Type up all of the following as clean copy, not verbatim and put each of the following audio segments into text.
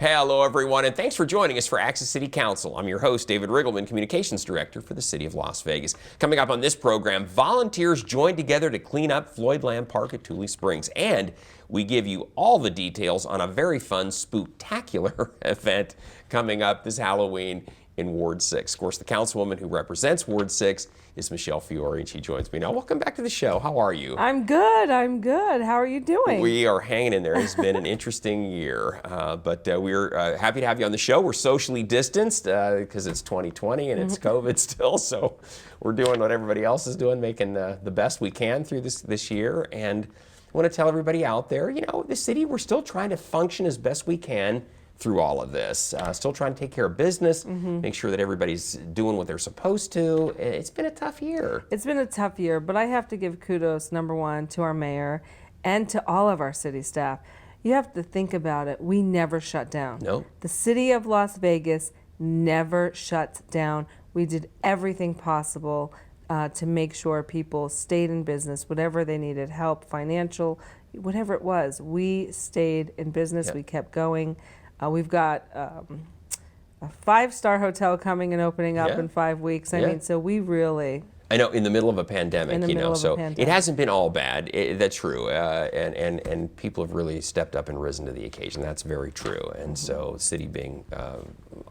Hello, everyone, and thanks for joining us for Access City Council. I'm your host, David Riggleman, Communications Director for the City of Las Vegas. Coming up on this program, volunteers joined together to clean up Floyd Lamb Park at Tule Springs, and we give you all the details on a very fun Spooktacular event coming up this Halloween in Ward 6. Of course, the councilwoman who represents Ward 6 is Michelle Fiore, and she joins me now. Welcome back to the show. How are you? I'm good. How are you doing? We are hanging in there. It's been an interesting year, but we're happy to have you on the show. We're socially distanced because it's 2020 and it's COVID still, so we're doing what everybody else is doing, making the best we can through this year. And I want to tell everybody out there, you know, the city, we're still trying to function as best we can through all of this. Still trying to take care of business, make sure that everybody's doing what they're supposed to. It's been a tough year. It's been a tough year, but I have to give kudos, number one, to our mayor and to all of our city staff. You have to think about it. We never shut down. No. The city of Las Vegas never shuts down. We did everything possible to make sure people stayed in business, whatever they needed, help, financial, whatever it was. We stayed in business. Yep. We kept going. We've got a 5-star hotel coming and opening up in 5 weeks. I mean, so we really... I know, in the middle of a pandemic, you know, so pandemic. it hasn't been all bad. That's true, and people have really stepped up and risen to the occasion. That's very true, and so the city being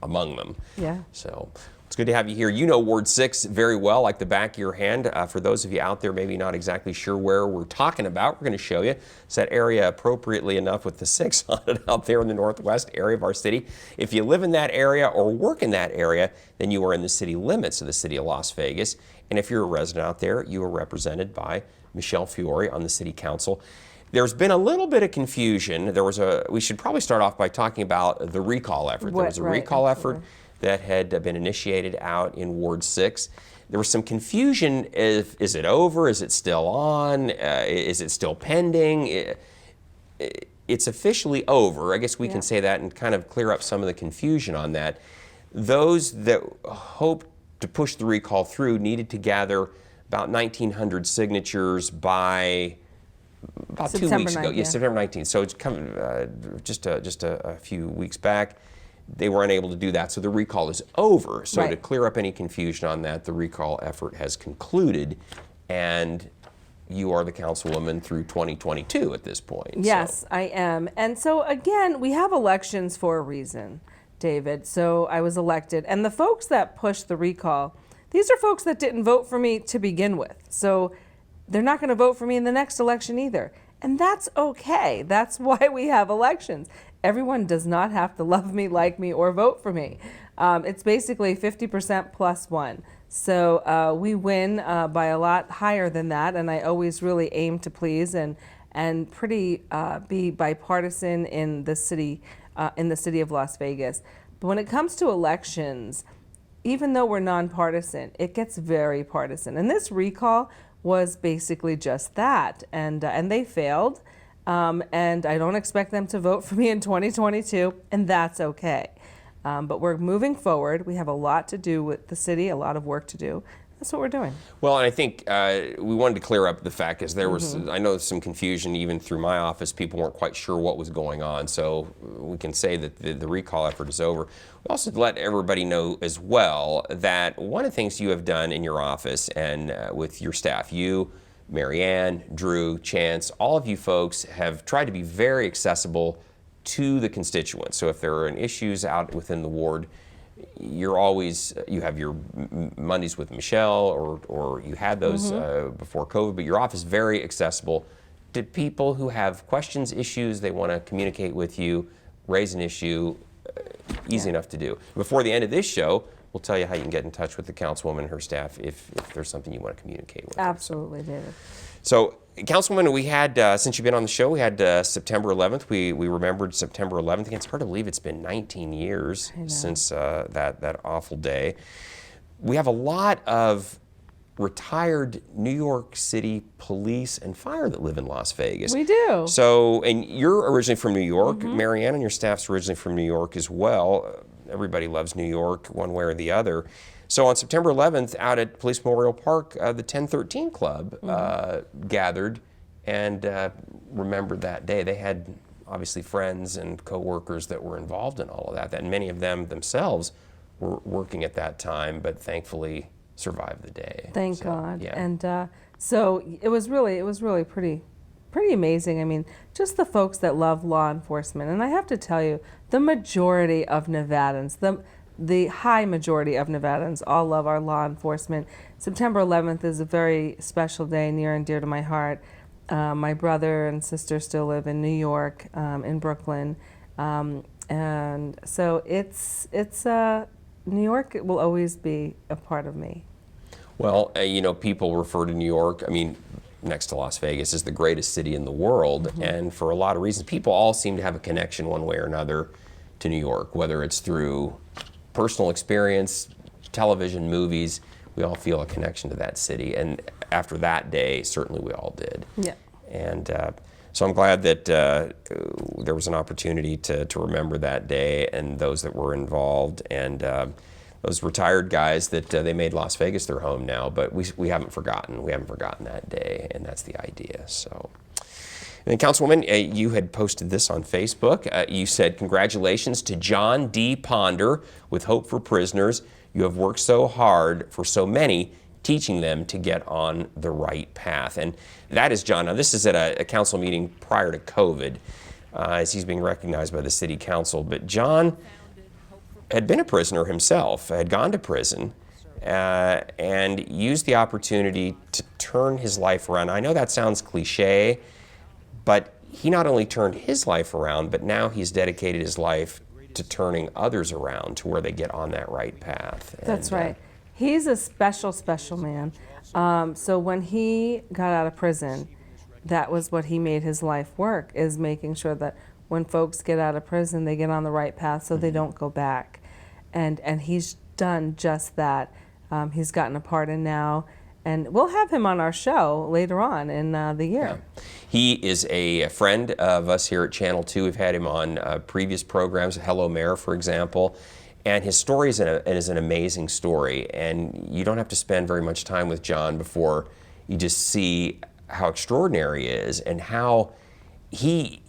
among them. Yeah. So it's good to have you here. You know Ward 6 very well, like the back of your hand. For those of you out there maybe not exactly sure where we're talking about, we're going to show you. It's that area appropriately enough with the 6 on it out there in the northwest area of our city. If you live in that area or work in that area, then you are in the city limits of the city of Las Vegas. And if you're a resident out there, you are represented by Michelle Fiore on the city council. There's been a little bit of confusion. We should probably start off by talking about the recall effort. There was a recall effort that had been initiated out in Ward 6. There was some confusion. Is it over? Is it still on? Is it still pending? It's officially over. I guess we can say that and kind of clear up some of the confusion on that. Those that hoped to push the recall through needed to gather about 1,900 signatures by about September 2 weeks ago. 9th, Yeah, September 19th. So it's coming just a few weeks back. They were unable to do that, so the recall is over. So to clear up any confusion on that, the recall effort has concluded, and you are the councilwoman through 2022 at this point. Yes, I am. And so again, we have elections for a reason, David. So I was elected, and the folks that pushed the recall, these are folks that didn't vote for me to begin with. So they're not going to vote for me in the next election either. And that's okay. That's why we have elections. Everyone does not have to love me, like me, or vote for me. It's basically 50% plus one. So we win by a lot higher than that, and I always really aim to please and pretty be bipartisan in the city of Las Vegas. But when it comes to elections, even though we're nonpartisan, it gets very partisan. And this recall was basically just that, and they failed. And I don't expect them to vote for me in 2022, and that's okay. But we're moving forward. We have a lot to do with the city, a lot of work to do. That's what we're doing. Well, and I think we wanted to clear up the fact, because there was, I know some confusion even through my office. People weren't quite sure what was going on, so we can say that the recall effort is over. We also let everybody know as well that one of the things you have done in your office and with your staff, you, Marianne, Drew, Chance, all of you folks have tried to be very accessible to the constituents. So if there are issues out within the ward, you have your Mondays with Michelle, or you had those before COVID, but your office is very accessible to people who have questions, issues, they want to communicate with you, raise an issue, easy enough to do. Before the end of this show, we'll tell you how you can get in touch with the councilwoman and her staff if there's something you want to communicate with. Absolutely, David. So, Councilwoman, we had, since you've been on the show, we had September 11th. We remembered September 11th. It's hard to believe it's been 19 years since that awful day. We have a lot of retired New York City police and fire that live in Las Vegas. We do. So, and you're originally from New York. Marianne and your staff's originally from New York as well. Everybody loves New York one way or the other. So on September 11th, out at Police Memorial Park, the 1013 Club gathered and remembered that day. They had obviously friends and coworkers that were involved in all of that, and many of them themselves were working at that time, but thankfully survived the day. Thank So, God. yeah. And so it was really pretty amazing. I mean, just the folks that love law enforcement. And I have to tell you, the majority of Nevadans, the high majority of Nevadans all love our law enforcement. September 11th is a very special day, near and dear to my heart. My brother and sister still live in New York, in Brooklyn. And so New York will always be a part of me. Well, you know, people refer to New York, I mean, next to Las Vegas, as the greatest city in the world. And for a lot of reasons, people all seem to have a connection one way or another to New York, whether it's through personal experience, television, movies. We all feel a connection to that city. And after that day, certainly we all did. Yeah. And so I'm glad that there was an opportunity to remember that day and those that were involved, and those retired guys that they made Las Vegas their home now, but we haven't forgotten. We haven't forgotten that day, and that's the idea. So, and then, Councilwoman, you had posted this on Facebook. You said, "Congratulations to John D. Ponder with Hope for Prisoners. You have worked so hard for so many, teaching them to get on the right path." And that is John. Now, this is at a council meeting prior to COVID, as he's being recognized by the city council. But John had been a prisoner himself, had gone to prison, and used the opportunity to turn his life around. I know that sounds cliche, but he not only turned his life around, but now he's dedicated his life to turning others around to where they get on that right path. That's right. He's a special man. So when he got out of prison, that was what he made his life work, is making sure that when folks get out of prison, they get on the right path so they don't go back. And he's done just that. He's gotten a pardon now, and we'll have him on our show later on in the year. Yeah. He is a friend of us here at Channel 2. We've had him on previous programs, Hello Mayor, for example. And his story is an amazing story. And you don't have to spend very much time with John before you just see how extraordinary he is and how he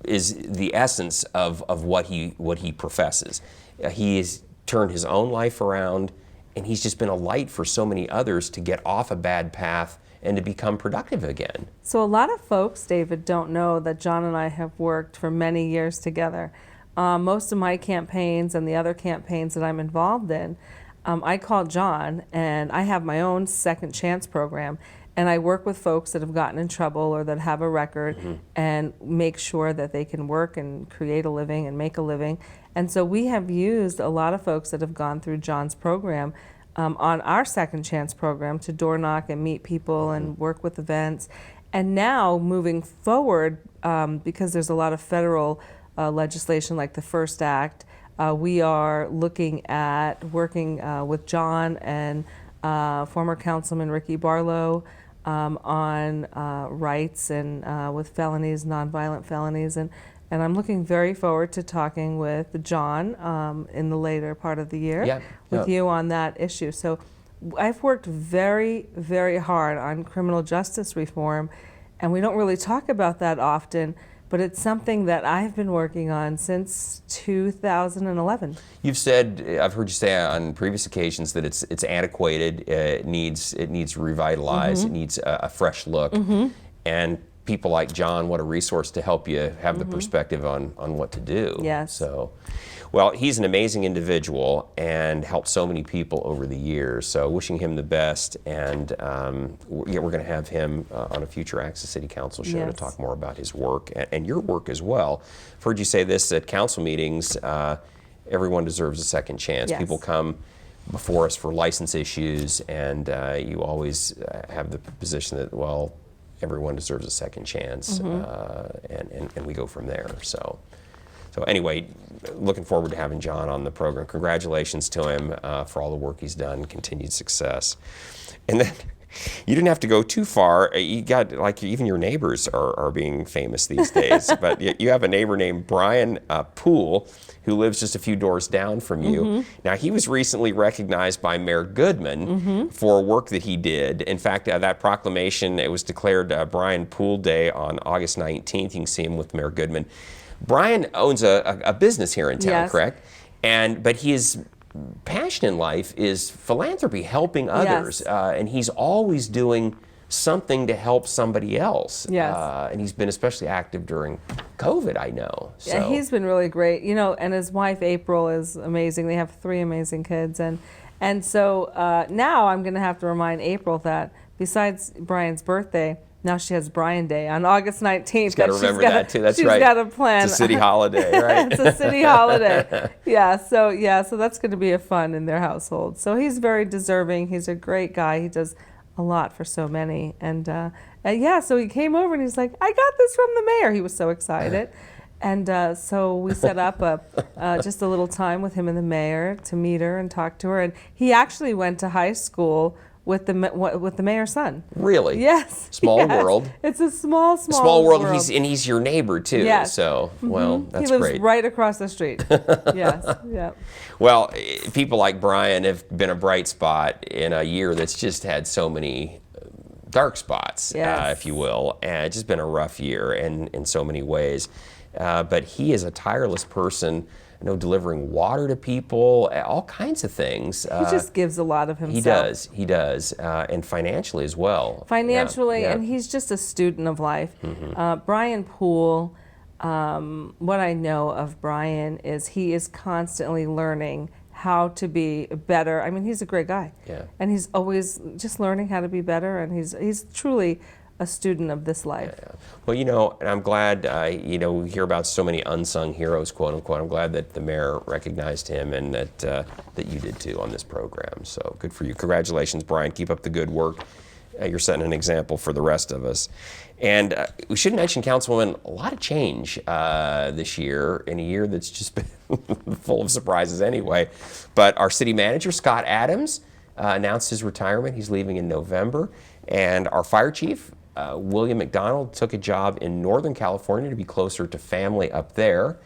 is the essence of what he professes. He has turned his own life around, and he's just been a light for so many others to get off a bad path and to become productive again. So a lot of folks, David, don't know that John and I have worked for many years together. Most of my campaigns and the other campaigns that I'm involved in, I call John, and I have my own second chance program. And I work with folks that have gotten in trouble or that have a record, and make sure that they can work and create a living and make a living. And so we have used a lot of folks that have gone through John's program on our second chance program to door knock and meet people and work with events. And now moving forward, because there's a lot of federal legislation like the First Act, we are looking at working with John and former Councilman Ricky Barlow on rights and with felonies, nonviolent felonies, and I'm looking very forward to talking with John in the later part of the year with you on that issue. So I've worked very, very hard on criminal justice reform, and we don't really talk about that often, but it's something that I've been working on since 2011. You've said, I've heard you say on previous occasions, that it's antiquated. It needs revitalized. It needs a fresh look. And people like John, what a resource to help you have the perspective on what to do. Yes. So, well, he's an amazing individual and helped so many people over the years. So wishing him the best, and we're going to have him on a future Access City Council show to talk more about his work and your work as well. I've heard you say this at council meetings, everyone deserves a second chance. Yes. People come before us for license issues, and you always have the position that, well, everyone deserves a second chance, and we go from there. So anyway, looking forward to having John on the program. Congratulations to him for all the work he's done. Continued success. And then You didn't have to go too far. You got, like, even your neighbors are being famous these days. But you have a neighbor named Brian Poole, who lives just a few doors down from you. Now, he was recently recognized by Mayor Goodman for work that he did. In fact, that proclamation, it was declared Brian Poole Day on August 19th. You can see him with Mayor Goodman. Brian owns a business here in town, Yes. correct? But his passion in life is philanthropy, helping others. Yes. And he's always doing something to help somebody else. Yes. And he's been especially active during COVID, I know. So. Yeah, he's been really great. You know, and his wife April is amazing. They have 3 amazing kids, and so now I'm going to have to remind April that besides Brian's birthday, now she has Brian Day on August 19th. She's got to remember that too. That's right. She's got to plan. It's a city holiday, right? It's a city holiday. So that's going to be a fun in their household. So he's very deserving. He's a great guy. He does a lot for so many. And so he came over and he's like, I got this from the mayor. He was so excited. And so we set up just a little time with him and the mayor to meet her and talk to her. And he actually went to high school with the mayor's son. Really? Yes. Small yes. world. It's a small world. He's your neighbor too. Yes. So well, that's he lives great. right across the street. Yes. Yeah. Well, people like Brian have been a bright spot in a year that's just had so many dark spots, Yes. if you will. And it's just been a rough year in so many ways. But he is a tireless person, delivering water to people, all kinds of things. He just gives a lot of himself. He does, and financially as well. Financially, Yeah. and he's just a student of life. Brian Poole, what I know of Brian is he is constantly learning how to be better. I mean, he's a great guy. Yeah. And he's always just learning how to be better, and he's truly a student of this life. Yeah. Well, and I'm glad, we hear about so many unsung heroes, quote unquote. I'm glad that the mayor recognized him and that you did too on this program. So good for you. Congratulations, Brian. Keep up the good work. You're setting an example for the rest of us. And we should mention, Councilwoman, a lot of change this year, in a year that's just been full of surprises anyway. But our city manager, Scott Adams, announced his retirement. He's leaving in November. And our fire chief, William McDonald, took a job in Northern California to be closer to family up there.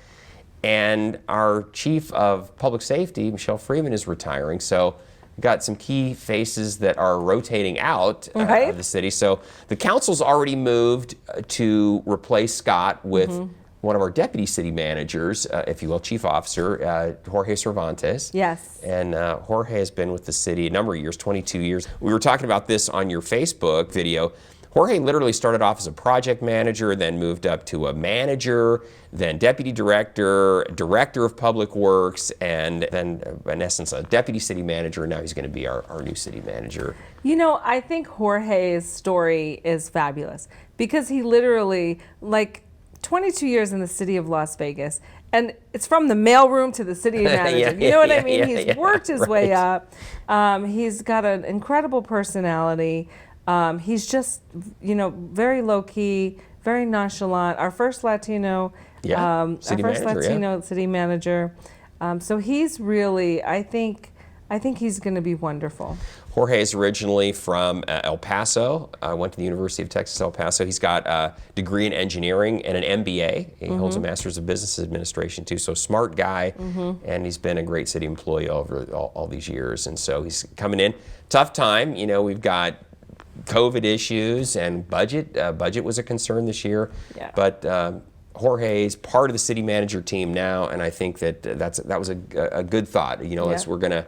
And our chief of public safety, Michelle Freeman, is retiring. So we've got some key faces that are rotating out of the city. So the council's already moved to replace Scott with one of our deputy city managers, if you will, chief officer, Jorge Cervantes. Yes. And Jorge has been with the city a number of years, 22 years. We were talking about this on your Facebook video. Jorge literally started off as a project manager, then moved up to a manager, then deputy director, director of public works, and then, in essence, a deputy city manager. And now he's going to be our new city manager. I think Jorge's story is fabulous because he literally, 22 years in the city of Las Vegas, and it's from the mailroom to the city manager. You know what I mean? He's worked his way up. He's got an incredible personality. He's just, very low key, very nonchalant. Our first Latino, city manager. So he's really, I think he's going to be wonderful. Jorge is originally from El Paso. Went to the University of Texas, El Paso. He's got a degree in engineering and an MBA. He holds a Master's of Business Administration too. So smart guy, and he's been a great city employee over all these years. And so he's coming in. Tough time. We've got COVID issues and budget. Budget was a concern this year. Yeah. But Jorge's part of the city manager team now, and I think that was a good thought. We're going to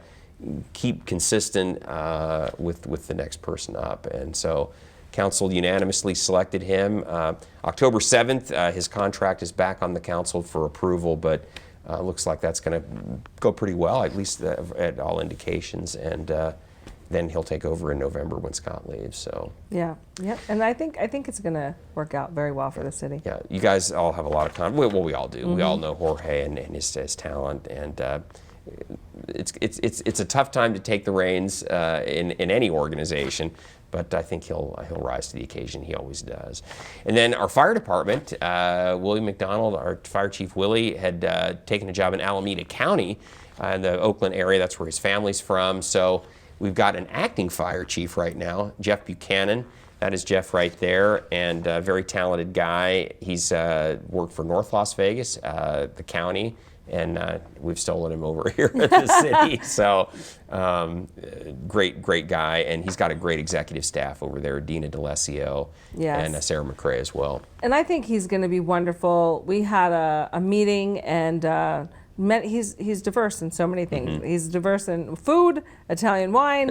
keep consistent with the next person up. And so council unanimously selected him. October 7th, his contract is back on the council for approval, but looks like that's going to go pretty well, at least at all indications. And then he'll take over in November when Scott leaves. So yeah, and I think it's going to work out very well for the city. Yeah, you guys all have a lot of confidence. Well, we all do. We all know Jorge and his talent, and it's a tough time to take the reins in any organization. But I think he'll rise to the occasion. He always does. And then our fire department, William McDonald, our fire chief Willie, had taken a job in Alameda County in the Oakland area. That's where his family's from. So we've got an acting fire chief right now, Jeff Buchanan. That is Jeff right there, and a very talented guy. He's worked for North Las Vegas, the county, and we've stolen him over here at the city. So great guy, and he's got a great executive staff over there, Dina D'Alessio and Sarah McCrae as well. And I think he's going to be wonderful. We had a meeting, and he's diverse in so many things. He's diverse in food, Italian wine.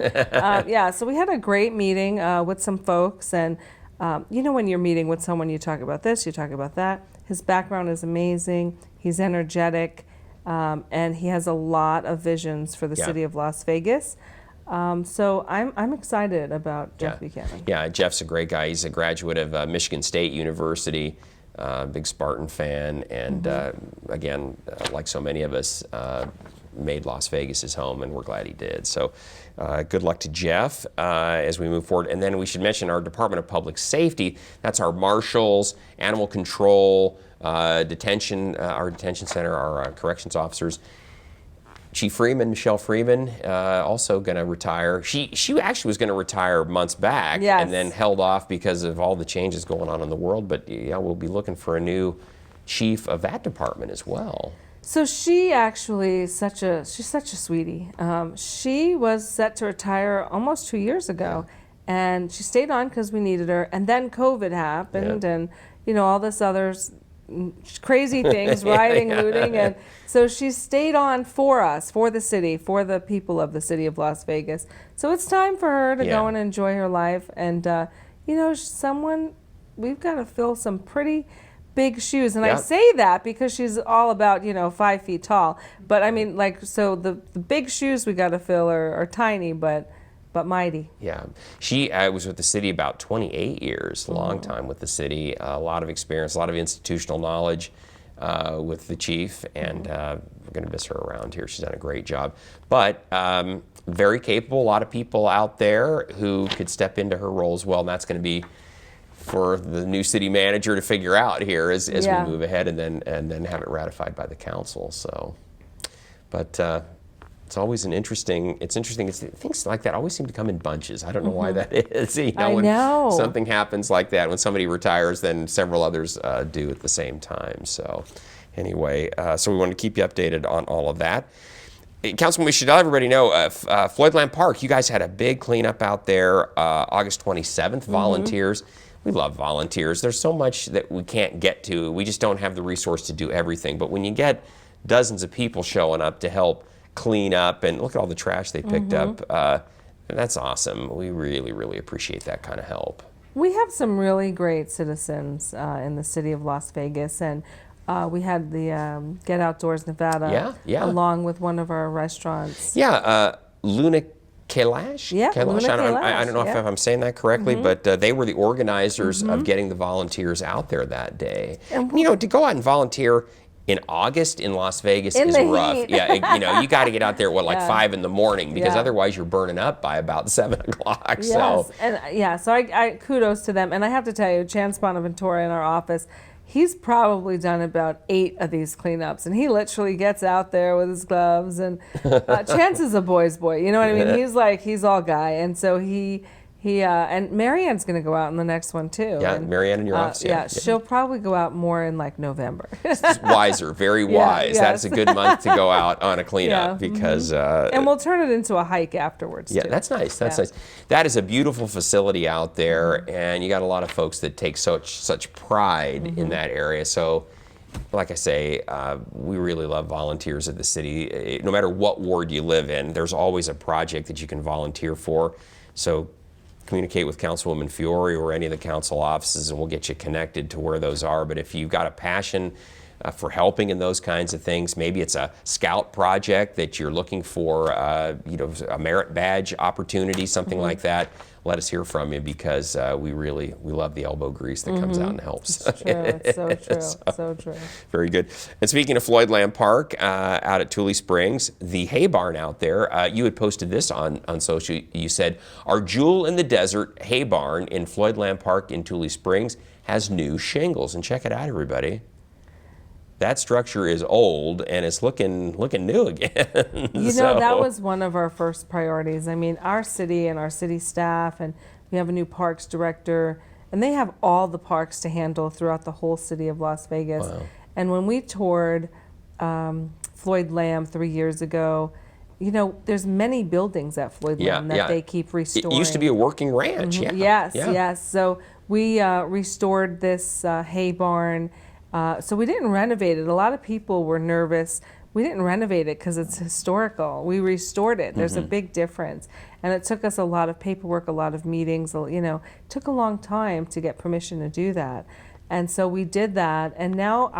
So we had a great meeting with some folks, and when you're meeting with someone, you talk about this, you talk about that. His background is amazing. He's energetic, and he has a lot of visions for the city of Las Vegas. So I'm excited about Jeff Buchanan. Yeah, Jeff's a great guy. He's a graduate of Michigan State University. Big Spartan fan, and again, like so many of us, made Las Vegas his home, and we're glad he did. So good luck to Jeff as we move forward. And then we should mention our Department of Public Safety. That's our marshals, animal control, detention, our detention center, our corrections officers. Chief Freeman, Michelle Freeman, also going to retire. She actually was going to retire months back, and then held off because of all the changes going on in the world. But yeah, we'll be looking for a new chief of that department as well. So she actually she's such a sweetie. She was set to retire almost 2 years ago, and she stayed on because we needed her. And then COVID happened, and all this others. Crazy things, rioting, looting, and so she stayed on for us, for the city, for the people of the city of Las Vegas. So it's time for her to go and enjoy her life, and we've got to fill some pretty big shoes, and I say that because she's all about 5 feet tall, but I mean so the big shoes we got to fill are tiny, but mighty. Yeah, she was with the city about 28 years, a long time with the city, a lot of experience, a lot of institutional knowledge with the chief, and we're going to miss her around here. She's done a great job, but very capable, a lot of people out there who could step into her role as well, and that's going to be for the new city manager to figure out here as we move ahead, and then have it ratified by the council. So, but it's always interesting. Things like that always seem to come in bunches. I don't know why that is. When something happens like that, when somebody retires, then several others do at the same time. So anyway, so we want to keep you updated on all of that. Councilman, we should let everybody know, Floyd Lamb Park, you guys had a big cleanup out there August 27th, volunteers. We love volunteers. There's so much that we can't get to. We just don't have the resource to do everything. But when you get dozens of people showing up to help clean up, and look at all the trash they picked up, that's awesome. We really appreciate that kind of help. We have some really great citizens in the city of Las Vegas, and we had the Get Outdoors Nevada along with one of our restaurants. Luna Kailash? Luna Kailash. I don't know if I'm saying that correctly, but they were the organizers of getting the volunteers out there that day. And to go out and volunteer in August in Las Vegas is rough. Heat. You got to get out there at 5 in the morning, because otherwise you're burning up by about 7 o'clock. Yes, so I kudos to them. And I have to tell you, Chance Bonaventura in our office, he's probably done about 8 of these cleanups, and he literally gets out there with his gloves. And Chance is a boy's boy, you know what I mean? He's all guy, and so he and Marianne's going to go out in the next one too. Yeah, and Marianne in your office. She'll probably go out more in November. Wiser, very wise. That's a good month to go out on a cleanup because. And we'll turn it into a hike afterwards. Yeah, too. That's nice. That's nice. That is a beautiful facility out there, and you got a lot of folks that take such pride in that area. So, like I say, we really love volunteers at the city. No matter what ward you live in, there's always a project that you can volunteer for. So communicate with Councilwoman Fiore or any of the council offices, and we'll get you connected to where those are. But if you've got a passion for helping in those kinds of things, maybe it's a scout project that you're looking for, a merit badge opportunity, something like that, let us hear from you, because we love the elbow grease that comes out and helps. It's true. It's so true. So true. Very good. And speaking of Floyd Lamb Park out at Tule Springs, the hay barn out there, you had posted this on social. You said, our jewel in the desert hay barn in Floyd Lamb Park in Tule Springs has new shingles. And check it out, everybody. that structure is old and it's looking new again. You know, that was one of our first priorities. I mean, our city and our city staff, and we have a new parks director, and they have all the parks to handle throughout the whole city of Las Vegas. Wow. And when we toured Floyd Lamb 3 years ago, you know, there's many buildings at Floyd Lamb that they keep restoring. It used to be a working ranch. Mm-hmm. Yeah. Yes. So we restored this hay barn. So we didn't renovate it. A lot of people were nervous. We didn't renovate it because it's historical. We restored it. There's a big difference. And it took us a lot of paperwork, a lot of meetings. You know, it took a long time to get permission to do that. And so we did that. And now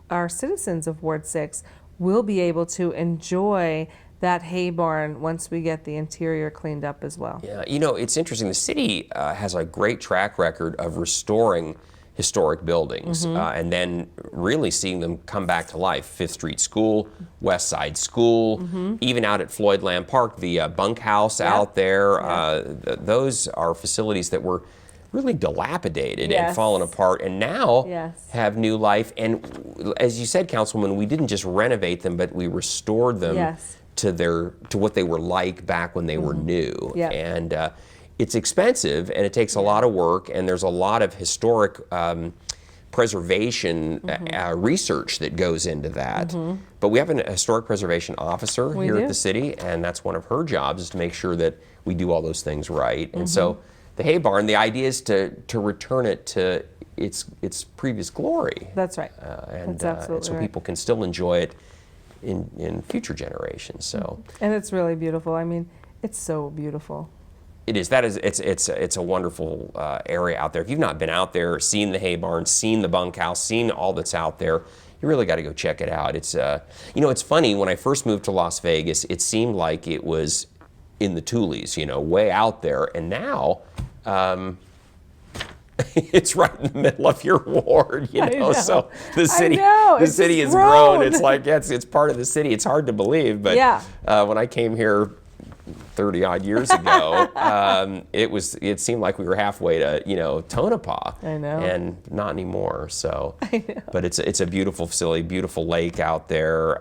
our citizens of Ward 6 will be able to enjoy that hay barn once we get the interior cleaned up as well. Yeah, you know, it's interesting. The city has a great track record of restoring historic buildings and then really seeing them come back to life. Fifth Street School, West Side School, even out at Floyd Lamb Park, the bunkhouse out there. Those are facilities that were really dilapidated and fallen apart, and now have new life. And as you said, Councilwoman, we didn't just renovate them, but we restored them to what they were like back when they were new. And it's expensive, and it takes a lot of work, and there's a lot of historic preservation research that goes into that. But we have a historic preservation officer here at the city, and that's one of her jobs, is to make sure that we do all those things right. And so the hay barn, the idea is to return it to its previous glory. That's right. And That's absolutely so people can still enjoy it in future generations. So and it's really beautiful. I mean, it's so beautiful. it is. It's a wonderful area out there. If you've not been out there, seen the hay barn, seen the bunkhouse, seen all that's out there, you really got to go check it out. It's you know, it's funny, when I first moved to Las Vegas, it seemed like it was in the Tules, you know, way out there, and now it's right in the middle of your ward, you know. So the city has grown. It's like it's part of the city. It's hard to believe, but when I came here 30 odd years ago, it seemed like we were halfway to, you know, Tonopah. I know. And not anymore. So, I know. But it's a beautiful facility, beautiful lake out there,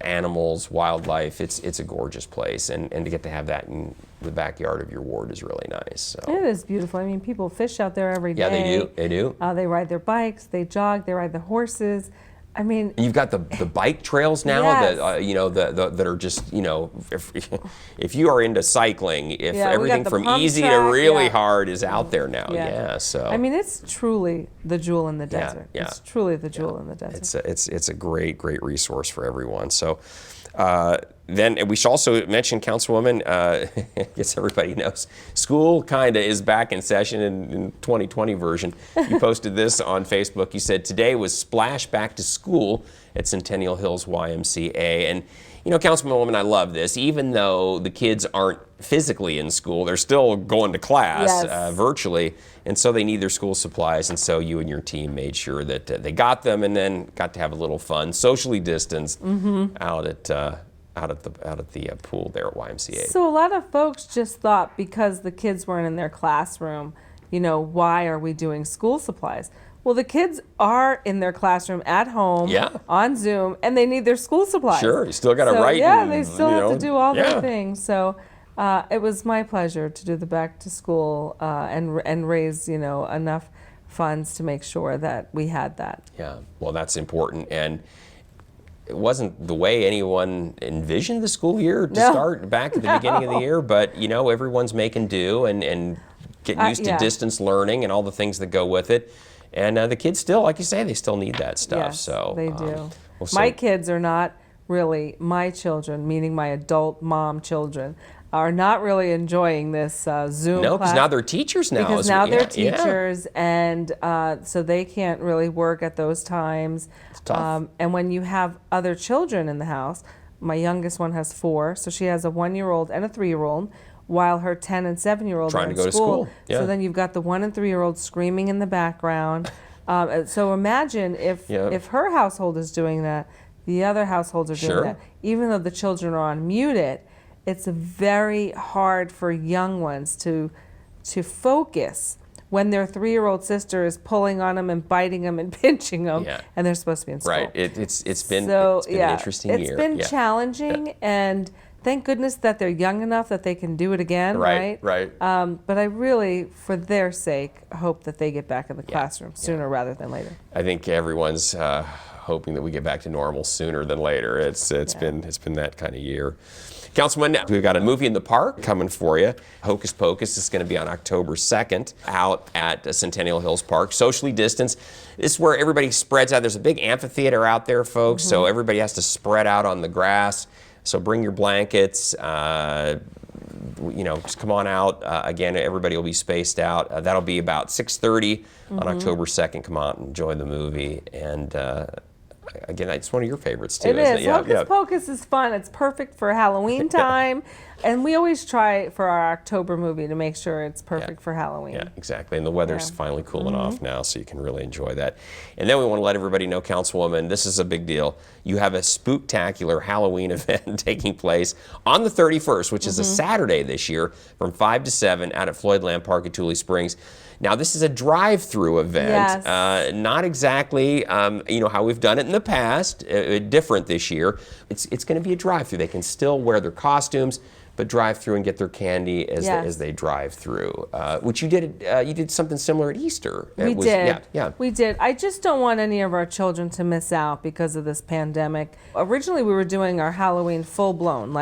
animals, wildlife. It's a gorgeous place, and to get to have that in the backyard of your ward is really nice. So. It is beautiful. I mean, people fish out there every day. Yeah, they do. They do. They ride their bikes. They jog. They ride the horses. I mean, you've got the bike trails now that you know that are just, you know, if you are into cycling, if everything from easy to really hard is out there now. So I mean, it's truly the jewel in the desert. It's truly the jewel in the desert. It's a great resource for everyone. So then we should also mention, Councilwoman, I guess everybody knows, school kind of is back in session in 2020 version. You posted this on Facebook. You said, today was Splash Back to School at Centennial Hills YMCA. And, you know, Councilwoman, I love this. Even though the kids aren't physically in school, they're still going to class virtually. And so they need their school supplies. And so you and your team made sure that they got them, and then got to have a little fun, socially distanced, out at the pool there at YMCA. So a lot of folks just thought, because the kids weren't in their classroom, you know, why are we doing school supplies? Well, the kids are in their classroom at home on Zoom, and they need their school supplies. Sure, you still got to write. Yeah, they still have to do all their things. So it was my pleasure to do the back to school and raise, you know, enough funds to make sure that we had that. Yeah, well, that's important. And it wasn't the way anyone envisioned the school year to start back at the beginning of the year, but, you know, everyone's making do and getting used to distance learning and all the things that go with it. And the kids still, like you say, they still need that stuff. Yes, so they do. My kids are not really, my children, meaning my adult mom children, are not really enjoying this Zoom No, because class. now they're teachers now. Because now they're teachers, and so they can't really work at those times. It's tough. And when you have other children in the house, my youngest one has 4, so she has a 1-year-old and a 3-year-old, while her 10 and 7-year-old trying to go to school. So then you've got the 1 and 3-year-old screaming in the background. So imagine if her household is doing that, the other households are doing that. Even though the children are unmuted, it's very hard for young ones to focus when their 3-year-old sister is pulling on them and biting them and pinching them, Yeah. and they're supposed to be in school. Right. It's been So, an interesting year. It's been challenging, and thank goodness that they're young enough that they can do it again, right? Right. But I really, for their sake, hope that they get back in the classroom sooner rather than later. I think everyone's hoping that we get back to normal sooner than later. It's been that kind of year. Councilman, we've got a movie in the park coming for you. Hocus Pocus is going to be on October 2nd out at Centennial Hills Park. Socially distanced. This is where everybody spreads out. There's a big amphitheater out there, folks, so everybody has to spread out on the grass. So bring your blankets. Just come on out. Again, everybody will be spaced out. That'll be about 6:30 on October 2nd. Come out and enjoy the movie. And again, it's one of your favorites too, It isn't is. it? Hocus Pocus is fun. It's perfect for Halloween time. And we always try for our October movie to make sure it's perfect for Halloween. Yeah, exactly. And the weather's finally cooling off now, so you can really enjoy that. And then we want to let everybody know, Councilwoman, this is a big deal. You have a Spooktacular Halloween event taking place on the 31st, which is a Saturday this year, from 5 to 7 out at Floyd Lamb Park at Tule Springs. Now, this is a drive-through event. Yes. Not exactly, how we've done it in the past. Different this year. It's going to be a drive-through. They can still wear their costumes, but drive through and get their candy as they drive through. Which you did. You did something similar at Easter. We did. Yeah. We did. I just don't want any of our children to miss out because of this pandemic. Originally, we were doing our Halloween full-blown,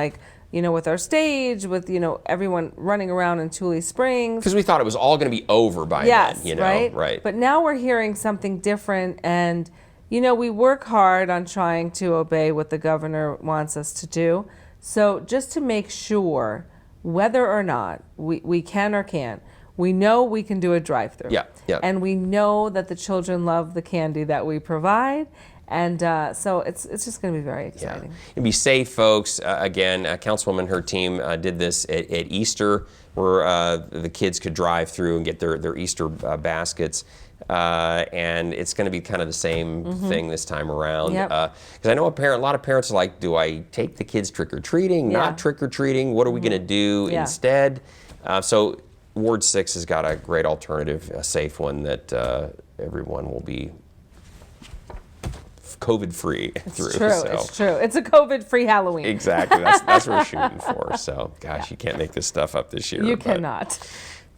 with our stage, with, everyone running around in Tule Springs. Because we thought it was all going to be over by then, right? But now we're hearing something different, and, we work hard on trying to obey what the governor wants us to do. So just to make sure, whether or not we can or can't, we know we can do a drive-through. Yeah. And we know that the children love the candy that we provide. And so it's just going to be very exciting. And be safe, folks. Again, Councilwoman and her team did this at Easter, where the kids could drive through and get their Easter baskets. And it's going to be kind of the same thing this time around. Because I know a lot of parents are like, do I take the kids trick-or-treating, not trick-or-treating? What are we going to do instead? So Ward 6 has got a great alternative, a safe one that everyone will be COVID-free through. It's true. It's a COVID-free Halloween. Exactly. That's what we're shooting for. So, gosh, you can't make this stuff up this year. You cannot.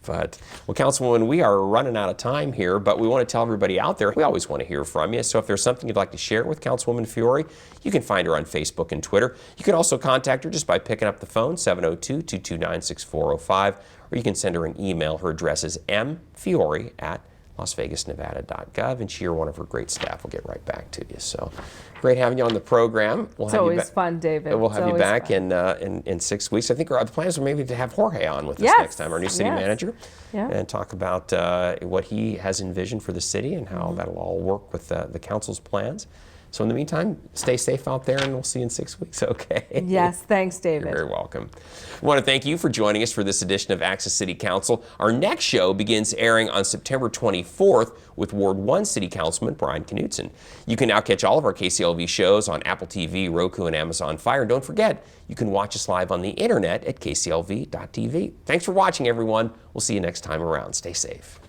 Well, Councilwoman, we are running out of time here, but we want to tell everybody out there, we always want to hear from you. So if there's something you'd like to share with Councilwoman Fiore, you can find her on Facebook and Twitter. You can also contact her just by picking up the phone, 702-229-6405, or you can send her an email. Her address is mfiore@lasvegasnevada.gov, and she or one of her great staff will get right back to you. So great having you on the program. It's always fun, David. We'll have you back in 6 weeks. I think the plans are maybe to have Jorge on with us next time, our new city manager, and talk about what he has envisioned for the city and how that'll all work with the council's plans. So in the meantime, stay safe out there, and we'll see you in 6 weeks, okay? Yes, thanks, David. You're very welcome. I want to thank you for joining us for this edition of Access City Council. Our next show begins airing on September 24th with Ward 1 City Councilman Brian Knutson. You can now catch all of our KCLV shows on Apple TV, Roku, and Amazon Fire. And don't forget, you can watch us live on the internet at kclv.tv. Thanks for watching, everyone. We'll see you next time around. Stay safe.